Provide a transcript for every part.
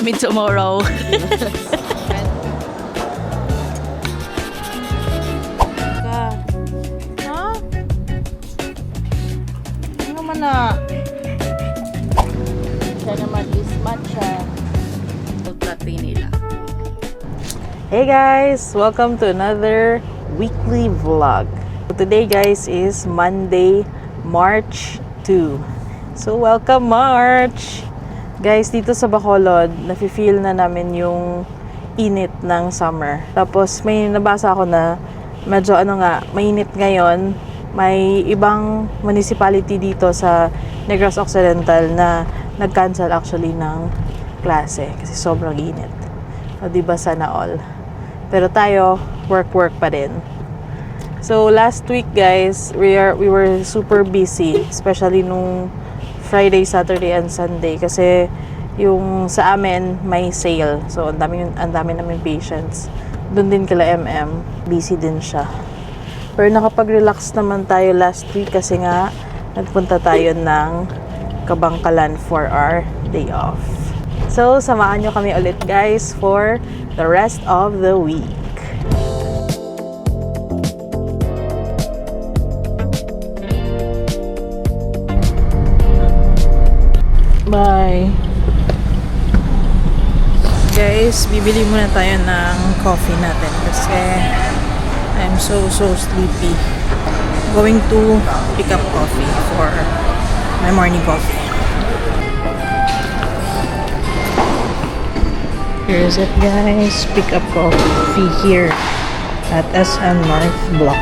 kami tomorrow. Ha? Ano naman na? Siya naman is matcha. Latte nila. Hey guys! Welcome to another weekly vlog. So today guys is Monday, March 2. So welcome March! Guys, dito sa Bacolod, nafe-feel na namin yung init ng summer. Tapos may nabasa ako na medyo mainit ngayon. May ibang municipality dito sa Negros Occidental na nag-cancel actually ng klase kasi sobrang init. O diba sana all? Pero tayo, work pa din. So last week guys, we were super busy, especially nung Friday, Saturday, and Sunday kasi yung sa amin may sale. So ang dami namin patients. Doon din kila busy din siya. Pero nakapag-relax naman tayo last week kasi nga nagpunta tayo ng Kabangkalan for our day off. So samahan nyo kami ulit guys for the rest of the week. Bye. Guys, bibili muna tayo ng coffee natin kasi I'm so sleepy. Going to pick up coffee for my morning coffee. Here is it guys, pick up coffee here at SM North Block.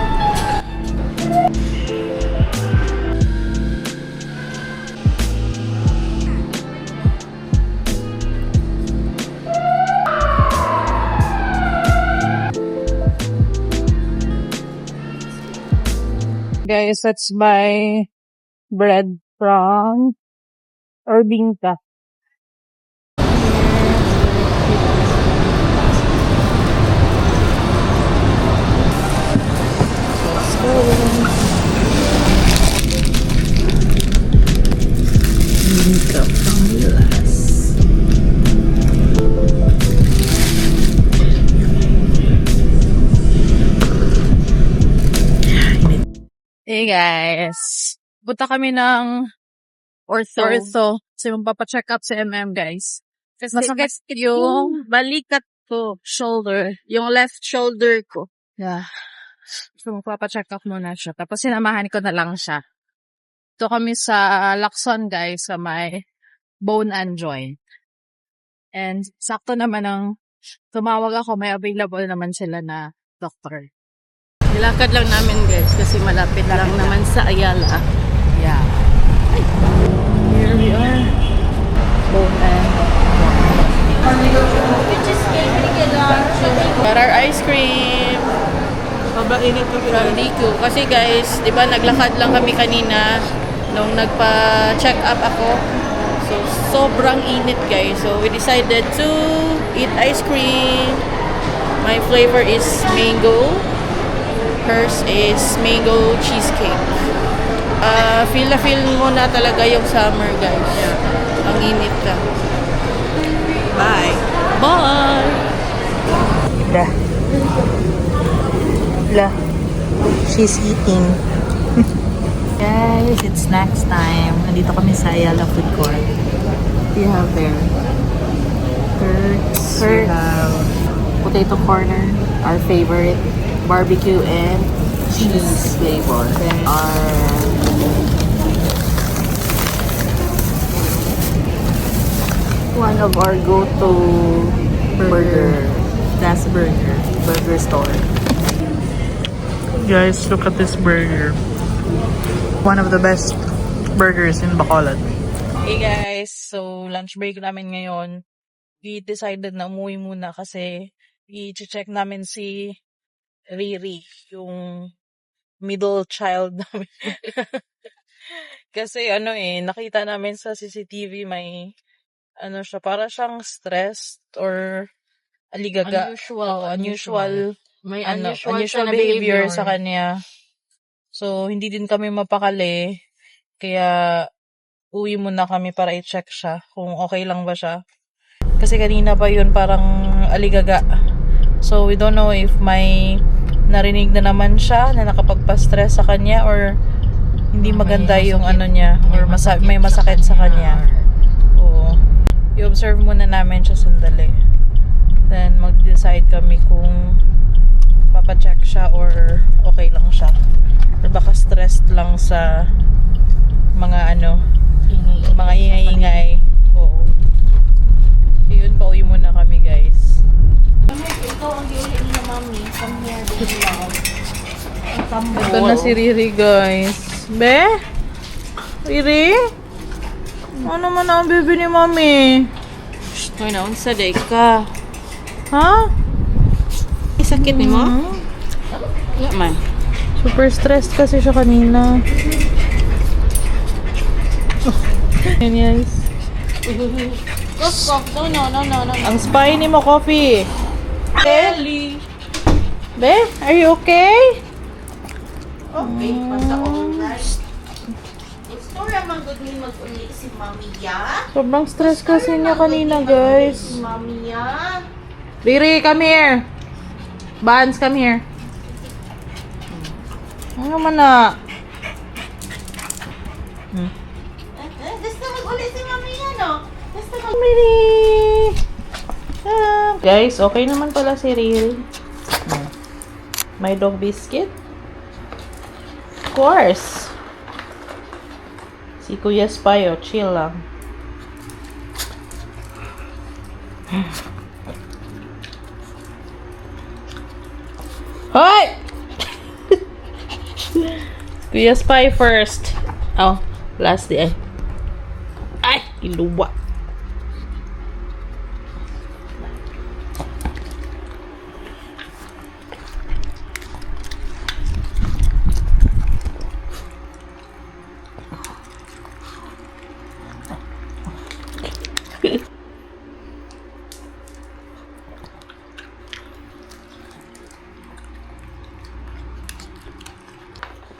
Guys, let's buy bread from Urbinka. Let's go. Urbinka Panglas. Hey guys, punta kami ng ortho. So magpapacheck up sa guys. Kasi masakit yung balikat ko, shoulder, yung left shoulder ko. Yeah. So magpapacheck up muna siya. Tapos sinamahan ko na lang siya. Ito kami sa Lacson guys, sa may bone and joint. And sakto naman ang tumawag ako, may available naman sila na doctor. Nilakad lang namin guys kasi malapit lang naman sa Ayala. Yeah. Here we are. Bone and Got our ice cream Init to from Liku. Kasi guys, di ba naglakad lang kami kanina nung nagpa-check up ako. So, sobrang init guys. So, we decided to eat ice cream. My flavor is mango. Hers is mango cheesecake. Feel na feel mo na talaga yung summer guys. Ang init ka. Bye. Bye! La. She's eating. Guys, it's snacks time. Nandito kami sa Ayala Food Court. What do you have there? Curds. We have potato corner, our favorite. Barbecue and cheese flavor. Then our one of our go-to burger. That's burger store. Guys, look at this burger. One of the best burgers in Bacolod. Hey guys, so lunch break namin ngayon. We decided na umuwi muna kasi i-check namin si Riri, yung middle child namin. Kasi nakita namin sa CCTV may siya, para siyang stressed or aligaga. Unusual. May Unusual behavior sa kanya. So, hindi din kami mapakali. Kaya, uwi muna kami para i-check siya kung okay lang ba siya. Kasi kanina pa yun parang aligaga. So, we don't know if may narinig na naman siya na nakapagpa-stress sa kanya or hindi maganda yung ano niya or may masakit sa kanya. Oo. I-observe muna namin siya sandali. Then, mag-decide kami kung papacheck siya or okay lang siya. Or baka stressed lang sa mga mga ingay-ingay. Oo. Yun, pauwi muna kami, guys. Ikaw ang giuli ni Mami. Come here, baby love. Ito na si Riri, guys. Be? Riri? Ano naman ang baby ni Mami? Hoy na, unsa day ka? Ha? Sakit ni mo? Wala man. Super stressed kasi siya kanina. Yan, guys. Cough. No. Ang spiny mo, coffee. Ellie. Be, are you okay? Okay, pagka-alright. Istorya man good ni mag-uli si Mami ya. Sobrang stress kasi niya kanina, guys. Si Mami ya. Riri, come here. Bans, come here. Ano man na? Gusto mag-uli si Mami ya, no? Gusto mag- Riri! Guys, okay naman pala si Riri. May dog biscuit? Of course. Si Kuya Spayo, chill lang. Hoy! Kuya Spy first. Oh, last day. Ay, iluwa.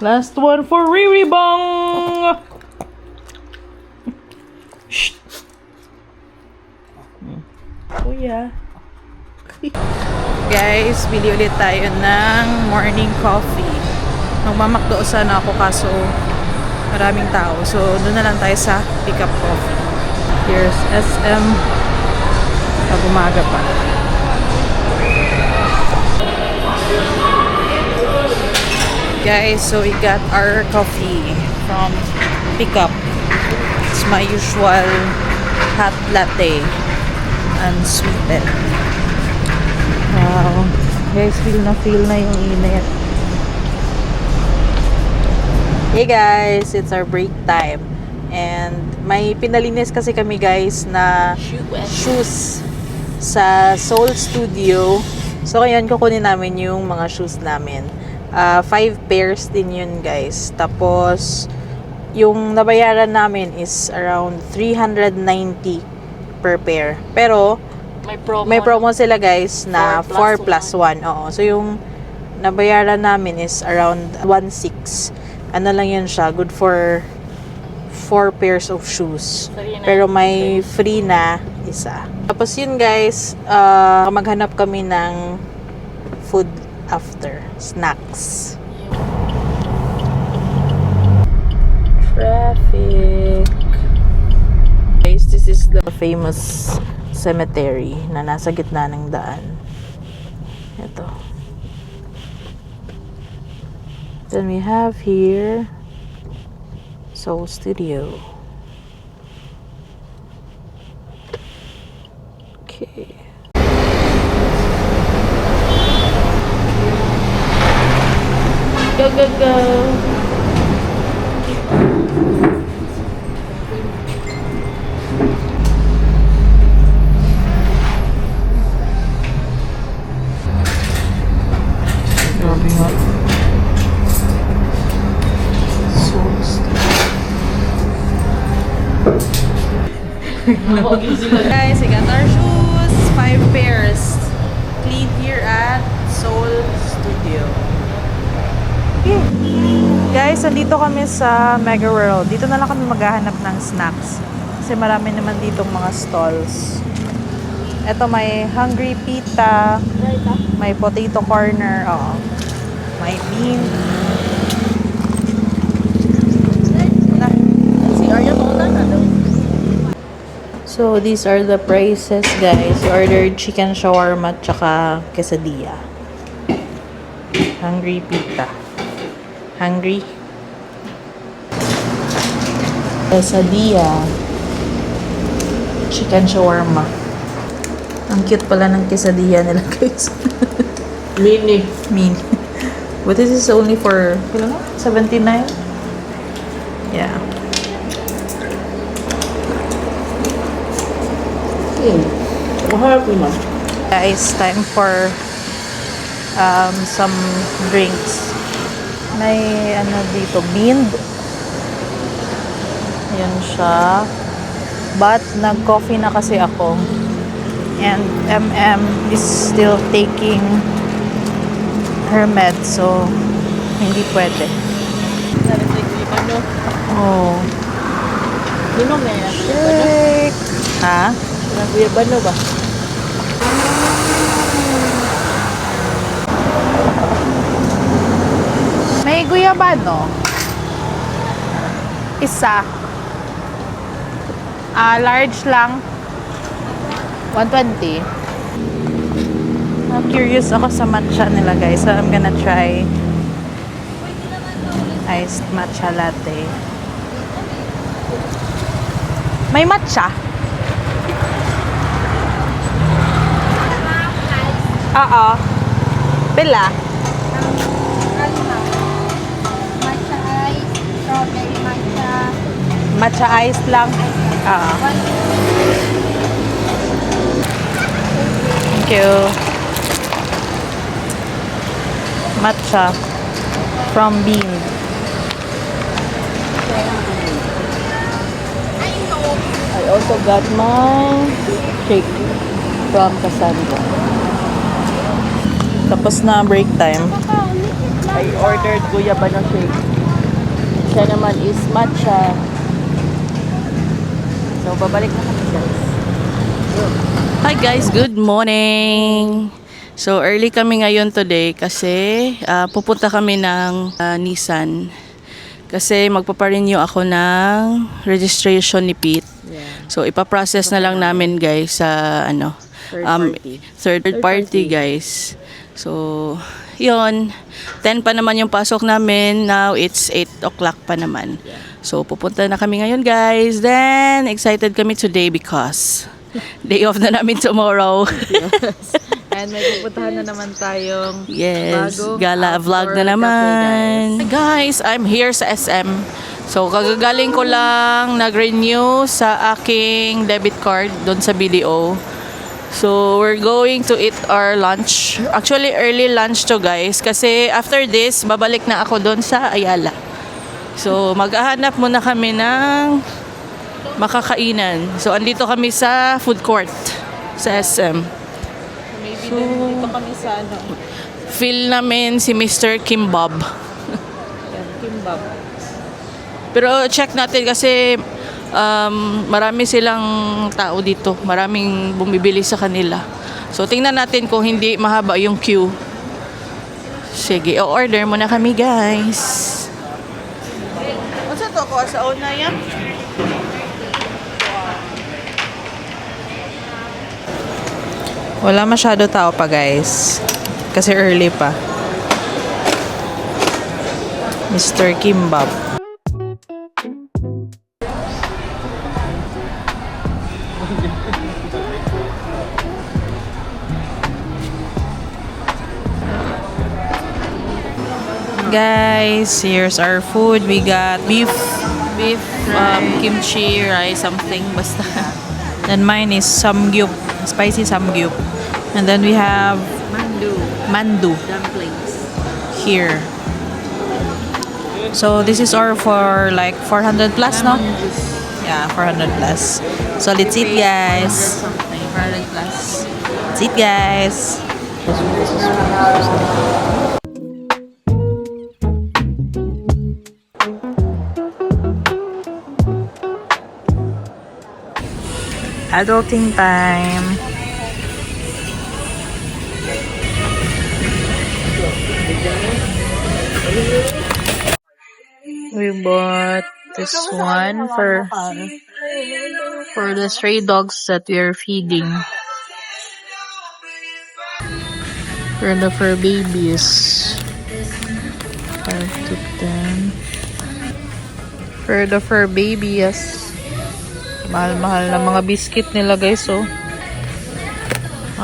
Last one for Riri Bong. Shh. Kuya. Guys, bili ulit tayo ng morning coffee. Magmamakdo sana ako kaso maraming tao. So, doon na lang tayo sa pick up coffee. Here's SM. Pag umaga pa. Guys, so we got our coffee from Pickup. It's my usual hot latte, unsweetened. Wow. Guys, feel na yung init. Hey guys, it's our break time. And may pinalinis kasi kami guys na shoes sa Soul Studio. So ngayon kukunin namin yung mga shoes namin. 5 pairs din yun guys. Tapos yung nabayaran namin is around 390 per pair. Pero may promo sila guys na 4 plus 1. Oo. So yung nabayaran namin is around 1.6. Ano lang yun siya, good for 4 pairs of shoes. Pero may free na isa. Tapos yun guys, maghanap kami ng food after, snacks. Traffic. Guys, this is the famous cemetery na nasa gitna ng daan. Ito. Then we have here Soul Studio. Okay. Go, go, go. Grabe nga. Soul Studio. Guys, we got our shoes. 5 pairs. Clean here at Soul Studio. Okay. Guys, andito kami sa Mega World. Dito na lang kami maghahanap ng snacks. Kasi marami naman ditong mga stalls. Ito may hungry pita, may potato corner, oh. May bean. Si Arya Mona na daw. So, these are the prices, guys. We ordered chicken shawarma tsaka quesadilla. Hungry pita. Hungry? Quesadilla. Chicken shawarma. Ang cute pala ng quesadilla nila, guys. Mini. Mini. But this is only for, kailan nga? 79? Yeah. Maharap naman. Guys, time for some drinks. May ano dito, bean. Yan siya. But nag-coffee na kasi ako. And is still taking her med, so hindi pwede. Sabi sa ikaw, ano? Oh. Yun may Shake. Ha? Naguyabano ba? May guyabano. Isa. Large lang. 120. I'm curious ako sa matcha nila, guys. So, I'm gonna try iced matcha latte. May matcha? Oo. Pila? Matcha ice, strawberry matcha. Matcha iced lang? Oo. Thank you. Matcha from bean. I also got my shake from Cassandra. Tapos na break time. I ordered guyabano shake. Siya naman is matcha. So, babalik na kami, guys. Hi guys, good morning! So, early kami ngayon today kasi pupunta kami ng Nissan. Kasi magpaparenew ako ng registration ni Pete. So, ipaprocess na lang namin guys sa third party guys. So, yun. 10 pa naman yung pasok namin. Now, it's 8 o'clock pa naman. So, pupunta na kami ngayon guys. Then, excited kami today because day off na namin tomorrow. And may pupuntahan na naman tayong Yes, bago gala vlog outdoor na naman. cafe, Guys, I'm here sa SM. So, kagagaling ko lang nag-renew sa aking debit card doon sa BDO. So, we're going to eat our lunch. Actually, early lunch to guys. Kasi after this, babalik na ako doon sa Ayala. So, maghahanap muna kami ng makakainan. So, andito kami sa food court sa SM. Maybe So, dito kami sa ano, Feel namin si Mr. Kimbab. yan, kimbap. Pero check natin kasi marami silang tao dito. Maraming bumibili sa kanila. So, tingnan natin kung hindi mahaba yung queue. Sige, o-order muna kami, guys. What's ito ko sa una yan? Wala masyado tao pa, guys. Kasi early pa. Mr. Kimbap. Guys, here's our food. We got beef, kimchi, rice, something basta. Then mine is samgyup, spicy samgyup. And then we have mandu Dumplings. here. So this is all for like 400 plus, no? Yeah, 400 plus. So let's eat, guys. 400 plus. Let's eat, guys. Adulting time. we bought this one for the stray dogs that we are feeding. For the fur babies. 5 to 10. For the fur babies. Mahal-mahal na mga biscuit nila guys, oh.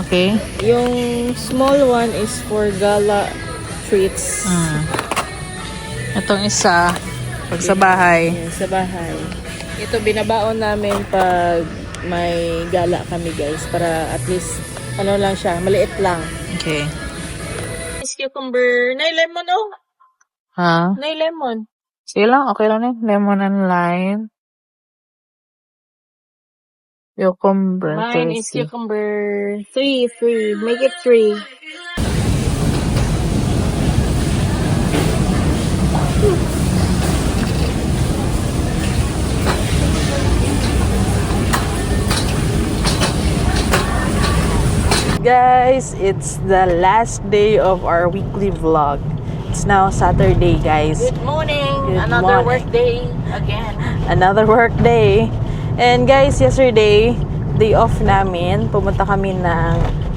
Okay. Yung small one is for gala treats. Itong isa, pag sa bahay. Yan, sa bahay. Ito binabaon namin pag may gala kami guys. Para at least, ano lang siya, maliit lang. Okay. Is cucumber, na lemon oh. Ha? Na lemon. Sige lang, okay lang eh. Lemon and lime. Cucumber. Mine is cucumber 3. Make it 3. Guys, it's the last day of our weekly vlog. It's now Saturday, guys. Good morning. Good Another morning. work day again. Another work day. And guys, yesterday, day off namin. Pumunta kami ng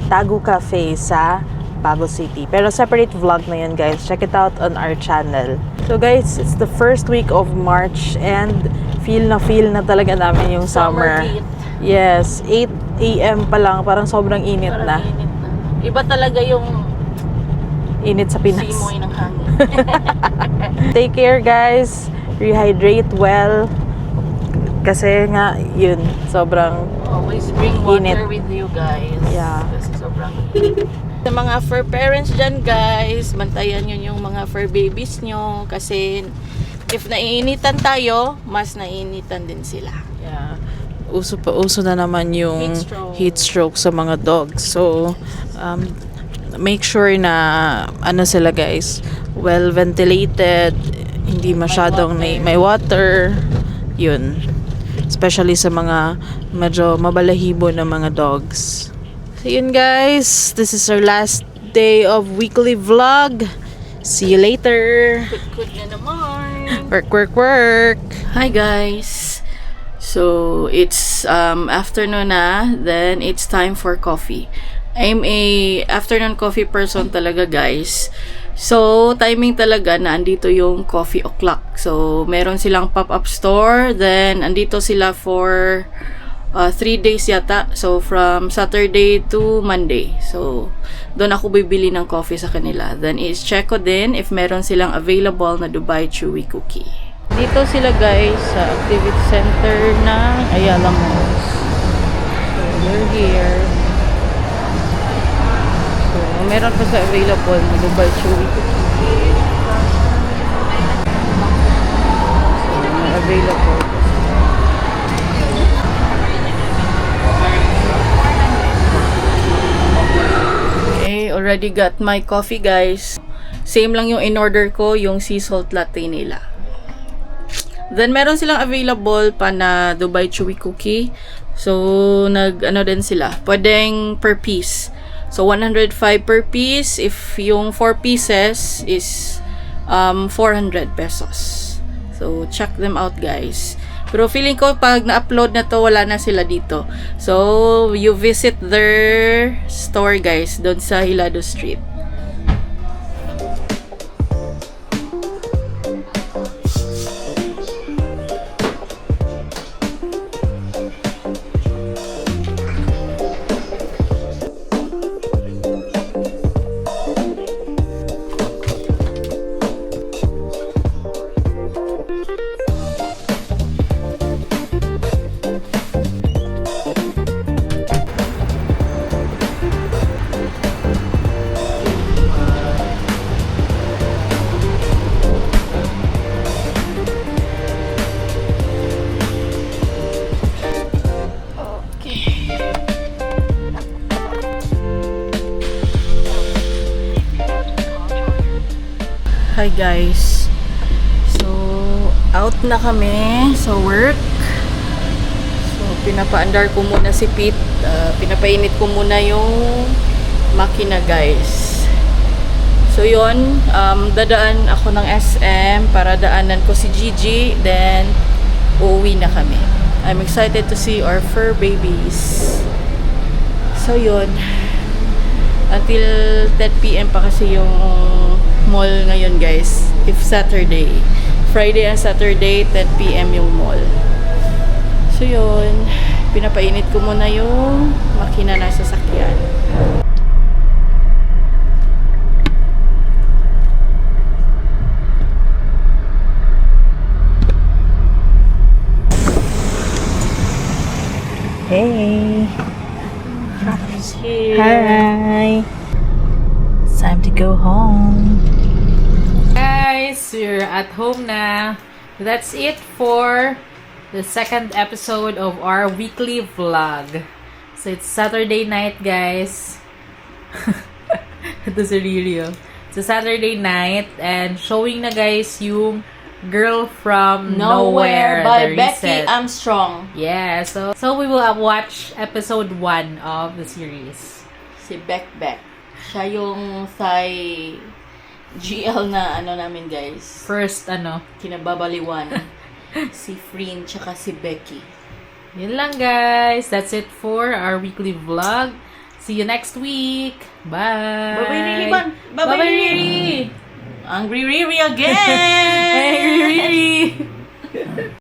Tagu Cafe sa Bago City. Pero separate vlog na yun, guys. Check it out on our channel. So guys, it's the first week of March and feel na talaga namin yung summer. heat. Yes, 8 a.m. pa lang. Parang sobrang init na. Parang init na. Iba talaga yung Init sa Pinas. simoy ng hangin. Take care, guys. Rehydrate well. Kasi nga, yun, sobrang Always bring water Init. with you guys. Yeah. Kasi sobrang sa mga fur parents dyan guys, bantayan nyo yung mga fur babies nyo. Kasi if naiinitan tayo, mas naiinitan din sila. yeah. Uso na naman yung Heat stroke. sa mga dogs. So, make sure na ano sila guys, well ventilated, hindi masyadong may water. Yun. Especially sa mga medyo mabalahibo na mga dogs. So yun guys, this is our last day of weekly vlog. See you later. Good na naman. Work. Hi guys. So it's afternoon na, then it's time for coffee. I'm a afternoon coffee person talaga guys. So timing talaga na andito yung coffee o'clock. So meron silang pop-up store, then andito sila for 3 days yata. So from Saturday to Monday. So doon ako bibili ng coffee sa kanila. Then is-check ko din if meron silang available na Dubai Chewy Cookie. Dito sila guys sa activity center ng Ayala Malls. So we're here. So meron pa sa available na Dubai Chewy Cookie. So may available. Okay, already got my coffee guys. Same lang yung in-order ko, yung sea salt latte nila. Then meron silang available pa na Dubai Chewy Cookie. So nag-ano din sila. Pwedeng per piece. So 105 per piece. If yung 4 pieces is 400 pesos. So check them out guys. Pero feeling ko pag na-upload na to, wala na sila dito. So you visit their store guys, doon sa Hilado Street. Hi guys. So, out na kami sa work. So, pinapaandar ko muna si Pete. Pinapainit ko muna yung makina guys. So yun, dadaan ako ng SM para daanan ko si Gigi, then uuwi na kami. I'm excited to see our fur babies. So yun, until 10 PM pa kasi yung mall ngayon guys, if Saturday. Friday and Saturday, 10 PM yung mall. So yun, pinapainit ko muna yung makina ng sasakyan. Hey. Here. Hi. It's time to go home. Guys, we're at home na. That's it for the second episode of our weekly vlog. So it's Saturday night, guys. Ito si Rio. It's a Saturday night and showing na guys yung Girl from Nowhere by the Becky reset. Armstrong. Yeah, so we will watch episode 1 of the series. Si Beck. Siya yung Thai GL na ano namin guys. First, Kinababaliwan. Si Freen tsaka si Becky. Yun lang guys. That's it for our weekly vlog. See you next week. Bye. Bye-bye, Riri Ban. Bye-bye, Bye-bye, Riri. Riri. Angry Riri again! Angry Riri.